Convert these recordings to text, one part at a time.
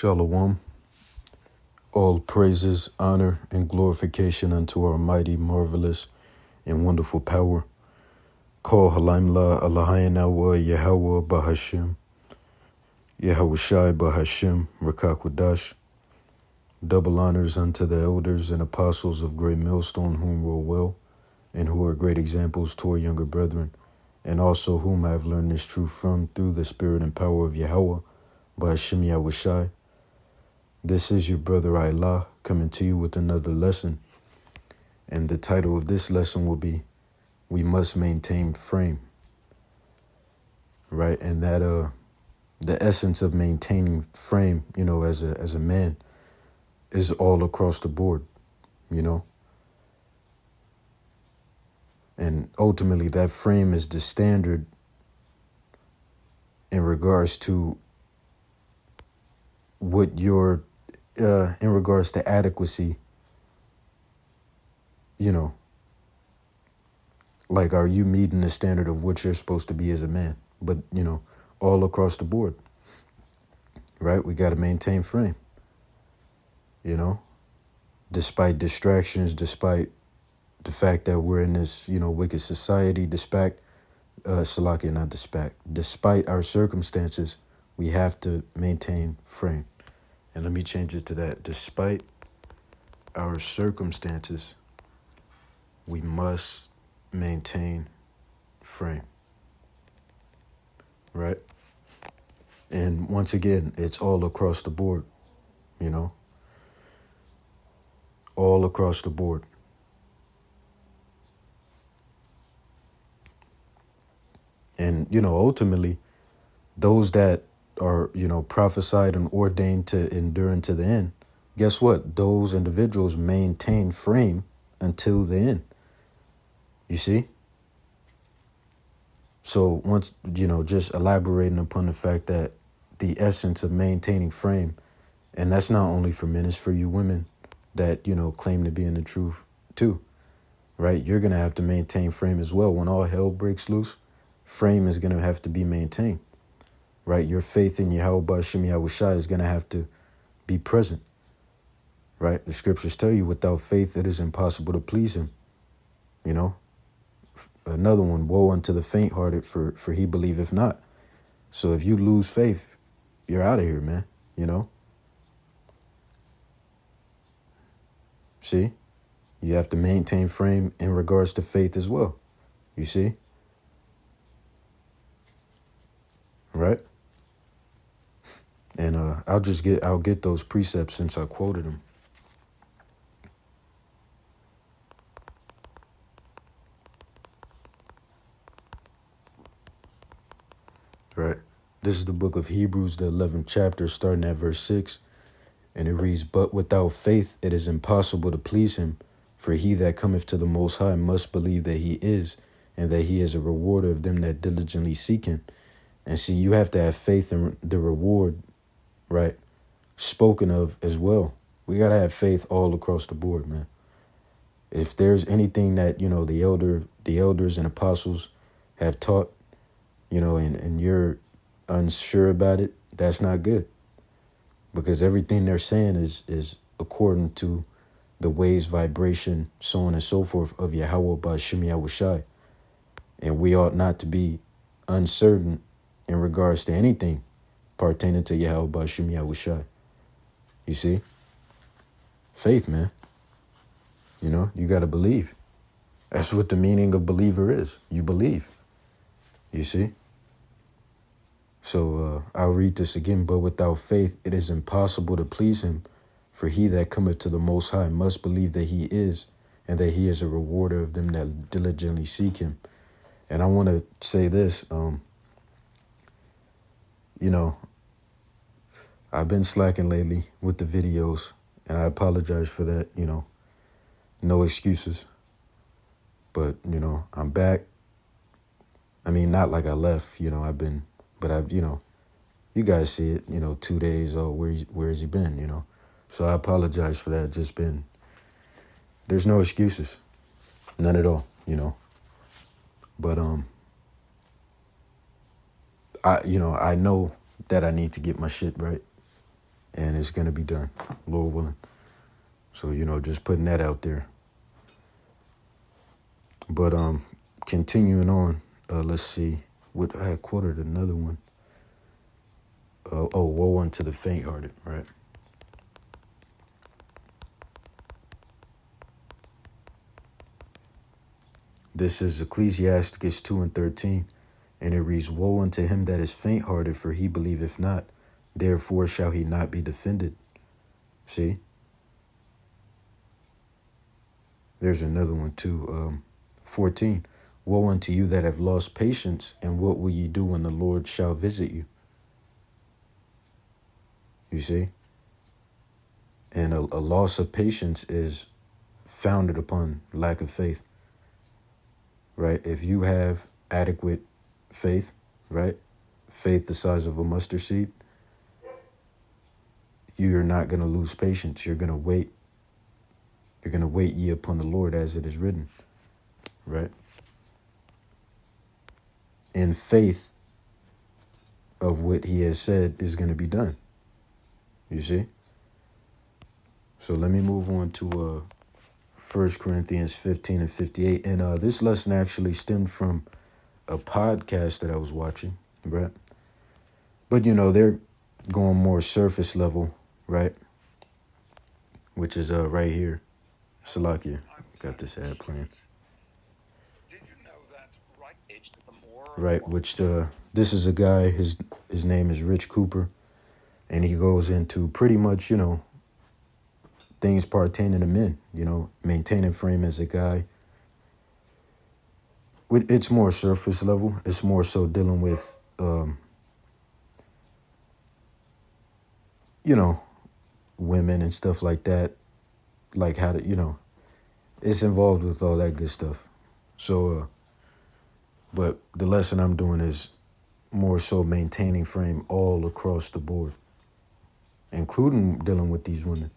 Shalom. All praises, honor, and glorification unto our mighty, marvelous, and wonderful power. Call Halaimla Allahayanawa Yahweh Bahashim, Yahweh Shai Bahashim, Rakakwadash. Double honors unto the elders and apostles of Great Millstone, whom rule well, and who are great examples to our younger brethren, and also whom I have learned this truth from through the spirit and power of Yahweh Bahashim Yahweh Shai. This is your brother Allah coming to you with another lesson. And the title of this lesson will be, We Must Maintain Frame. Right? And that the essence of maintaining frame, as a man is all across the board, And ultimately that frame is the standard in regards to what your in regards to adequacy, like, are you meeting the standard of what you're supposed to be as a man? But, all across the board, right? We got to maintain frame, despite distractions, despite the fact that we're in this, wicked society, despite our circumstances, we have to maintain frame. And let me change it to that. Despite our circumstances, we must maintain frame. Right? And once again, it's all across the board, all across the board. And, ultimately, those that are, prophesied and ordained to endure unto the end, guess what? Those individuals maintain frame until the end. You see? So once, just elaborating upon the fact that the essence of maintaining frame, and that's not only for men, it's for you women that, claim to be in the truth too, right? You're going to have to maintain frame as well. When all hell breaks loose, frame is going to have to be maintained, right? Your faith in Yahweh Ba'ashim Yahweh Shai is going to have to be present, right? The scriptures tell you without faith, it is impossible to please him, Another one, woe unto the faint-hearted, for he believeth not. So if you lose faith, you're out of here, man, See? You have to maintain frame in regards to faith as well. You see? Right? And I'll get those precepts since I quoted them. Right? This is the book of Hebrews, the 11th chapter, starting at verse 6. And it reads, But without faith it is impossible to please him, for he that cometh to the Most High must believe that he is, and that he is a rewarder of them that diligently seek him. And see, you have to have faith in the reward, right, spoken of as well. We got to have faith all across the board, man. If there's anything that, the elders and apostles have taught, and you're unsure about it, that's not good. Because everything they're saying is according to the waves, vibration, so on and so forth of Yahweh Ba'ashim Yahweh Shai. And we ought not to be uncertain in regards to anything pertaining to Yahweh Ba'ashim Yahweh Shai. You see? Faith, man. You got to believe. That's what the meaning of believer is. You believe. You see? So I'll read this again. But without faith, it is impossible to please him. For he that cometh to the Most High must believe that he is, and that he is a rewarder of them that diligently seek him. And I want to say this, I've been slacking lately with the videos, and I apologize for that, no excuses. But, I'm back. I mean, not like I left, I've, you guys see it, 2 days, where has he been, So I apologize for that. There's no excuses. None at all, But, I know that I need to get my shit right. and it's going to be done, Lord willing. So, just putting that out there. But continuing on, let's see. What I had quoted another one. Woe unto the faint-hearted, right? This is Ecclesiasticus 2:13, and it reads, Woe unto him that is faint-hearted, for he believeth not, therefore shall he not be defended. See? There's another one too. 14, Woe unto you that have lost patience, and what will ye do when the Lord shall visit you? You see? And a loss of patience is founded upon lack of faith, right? If you have adequate faith, right? Faith the size of a mustard seed, you're not going to lose patience. You're going to wait. You're going to wait ye upon the Lord as it is written, right? In faith of what he has said is going to be done. You see? So let me move on to 1 Corinthians 15 and 58. And this lesson actually stemmed from a podcast that I was watching, right? But, they're going more surface level, right? Which is right here. Salakia. Got this ad playing. Right, which this is a guy, his name is Rich Cooper, and he goes into pretty much, things pertaining to men, maintaining frame as a guy. It's more surface level. It's more so dealing with, women and stuff like that, like how to, it's involved with all that good stuff. So, but the lesson I'm doing is more so maintaining frame all across the board, including dealing with these women,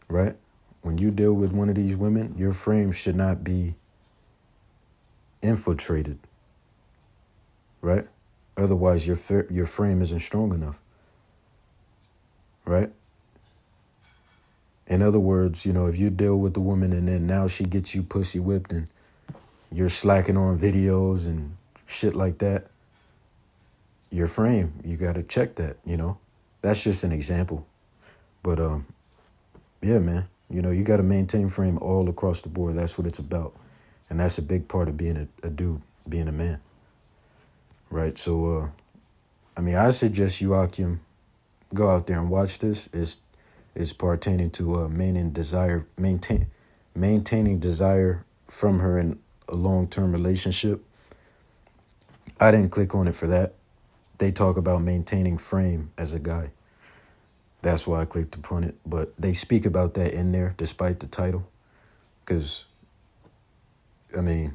right? When you deal with one of these women, your frame should not be infiltrated, right? Otherwise, your frame isn't strong enough, right? In other words, if you deal with the woman and then now she gets you pussy whipped and you're slacking on videos and shit like that, your frame, you got to check that, That's just an example. But, yeah, man, you got to maintain frame all across the board. That's what it's about. And that's a big part of being a dude, being a man. Right? So, I suggest you, Akim, go out there and watch this. It's pertaining to maintaining desire from her in a long-term relationship. I didn't click on it for that. They talk about maintaining frame as a guy. That's why I clicked upon it. But they speak about that in there despite the title. Because, you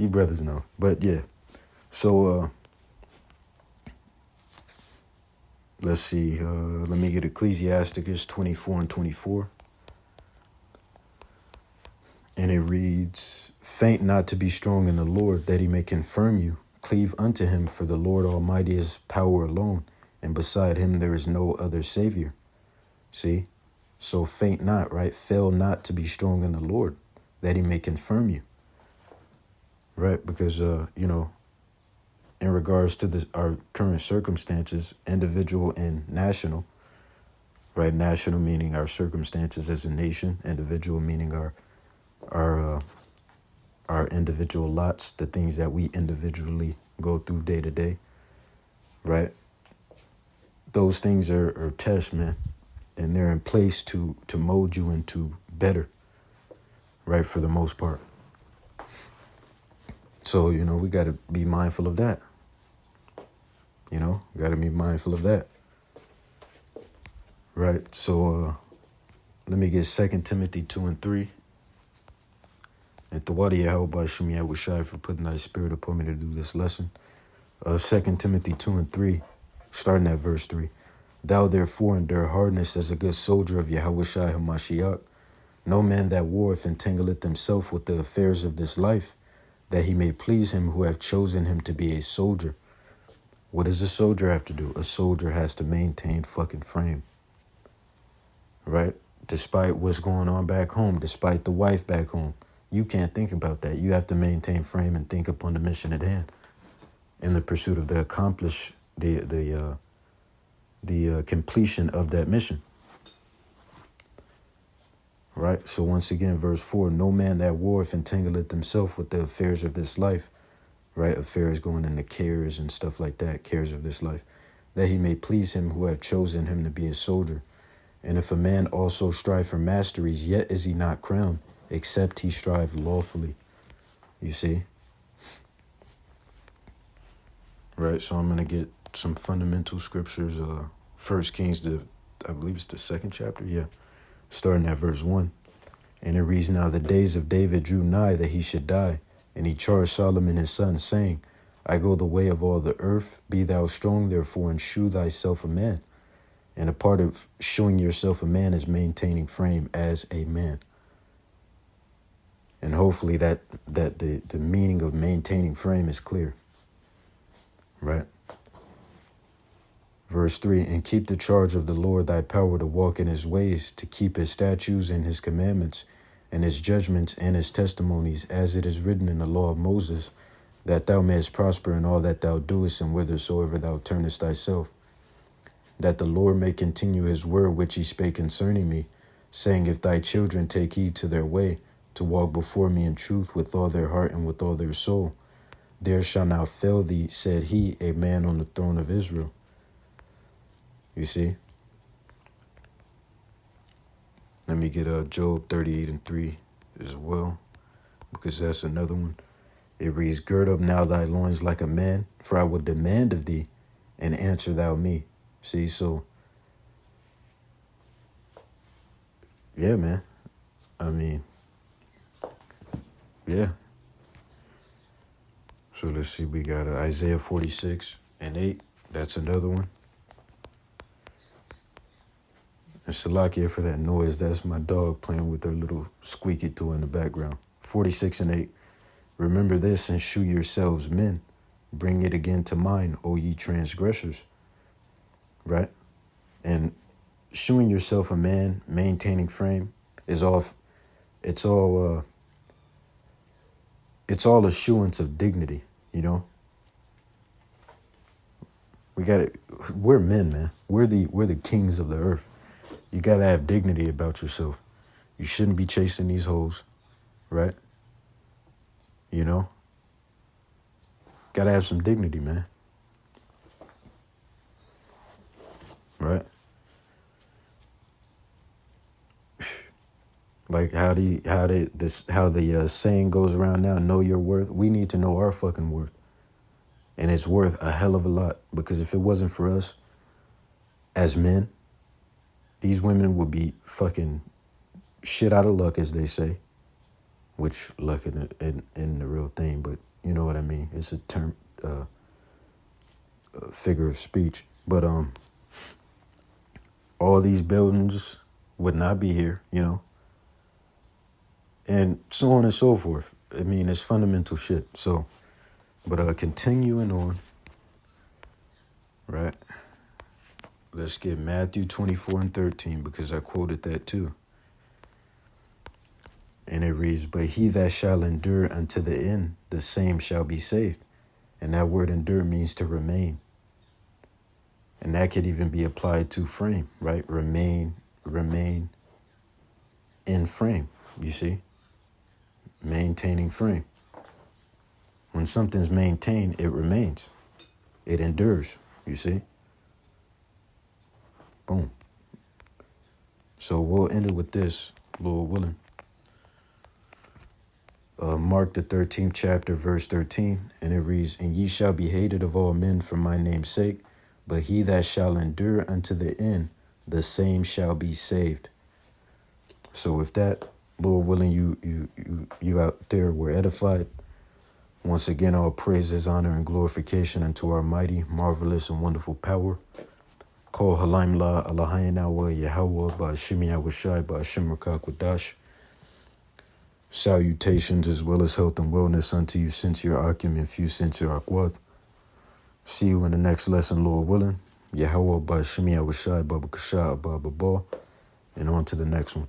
brothers know. But, yeah. So, let's see. Let me get Ecclesiasticus 24 and 24. And it reads, Faint not to be strong in the Lord, that he may confirm you. Cleave unto him, for the Lord Almighty is power alone, and beside him there is no other Savior. See? So faint not, right? Fail not to be strong in the Lord, that he may confirm you. Right? Because, in regards to our current circumstances, individual and national, right? National meaning our circumstances as a nation, individual meaning our individual lots, the things that we individually go through day to day, right? Those things are tests, man, and they're in place to mold you into better, right, for the most part. So, we got to be mindful of that. Got to be mindful of that. Right, so let me get 2 Timothy 2 and 3. And Tawadi Yahweh Shemi Yahushai for putting thy spirit upon me to do this lesson. 2 Timothy 2 and 3, starting at verse 3. Thou therefore endure hardness as a good soldier of Yahushai HaMashiach. No man that warreth entangleth himself with the affairs of this life, that he may please him who have chosen him to be a soldier. What does a soldier have to do? A soldier has to maintain fucking frame, right? Despite what's going on back home, despite the wife back home, you can't think about that. You have to maintain frame and think upon the mission at hand in the pursuit of the completion of that mission, right? So once again, verse 4, no man that warreth entangleth himself with the affairs of this life, right? Affairs going into cares and stuff like that, cares of this life, that he may please him who have chosen him to be a soldier. And if a man also strive for masteries, yet is he not crowned, except he strive lawfully. You see? Right, so I'm going to get some fundamental scriptures. 1 Kings, I believe it's the second chapter, yeah. Starting at verse 1. And it reads, now the days of David drew nigh that he should die. And he charged Solomon his son, saying, I go the way of all the earth. Be thou strong, therefore, and shew thyself a man. And a part of showing yourself a man is maintaining frame as a man. And hopefully that the meaning of maintaining frame is clear. Right? Verse 3, and keep the charge of the Lord thy power to walk in his ways, to keep his statutes and his commandments, and his judgments and his testimonies, as it is written in the law of Moses, that thou mayest prosper in all that thou doest and whithersoever thou turnest thyself. That the Lord may continue his word which he spake concerning me, saying, if thy children take heed to their way, to walk before me in truth with all their heart and with all their soul, there shall not fail thee, said he, a man on the throne of Israel. You see? Let me get Job 38:3 as well, because that's another one. It reads, gird up now thy loins like a man, for I will demand of thee, and answer thou me. See, so, yeah, man. I mean, yeah. So let's see, we got Isaiah 46:8. That's another one. And Salakia for that noise. That's my dog playing with her little squeaky toy in the background. 46:8. Remember this and shew yourselves men. Bring it again to mind, O ye transgressors. Right? And shewing yourself a man, maintaining frame, is it's all assurance of dignity, you know? We're men, man. We're the kings of the earth. You gotta have dignity about yourself. You shouldn't be chasing these hoes, right? You know? Gotta have some dignity, man. Right? Like how the saying goes around now, know your worth. We need to know our fucking worth. And it's worth a hell of a lot, because if it wasn't for us as men, these women would be fucking shit out of luck, as they say, which luck in the real thing, but you know what I mean. It's a term, a figure of speech. But all these buildings would not be here, you know, and so on and so forth. I mean, it's fundamental shit. So, but continuing on, right? Let's get Matthew 24:13, because I quoted that too. And it reads, but he that shall endure unto the end, the same shall be saved. And that word endure means to remain. And that could even be applied to frame, right? Remain in frame, you see? Maintaining frame. When something's maintained, it remains. It endures, you see? Boom. So we'll end it with this, Lord willing. Mark the 13th chapter, verse 13, and it reads, and ye shall be hated of all men for my name's sake, but he that shall endure unto the end, the same shall be saved. So with that, Lord willing, you out there were edified. Once again, all praises, honor, and glorification unto our mighty, marvelous, and wonderful power. Call Halaim La Allahayanawa Yahweh Ba'ashim Yahushai Ba'ashim Rakakwadash. Salutations as well as health and wellness unto you, since your Akim and few since your Akwath. See you in the next lesson, Lord willing. Yahweh Bashmi Awashai Baba Kasha Baba Ba. And on to the next one.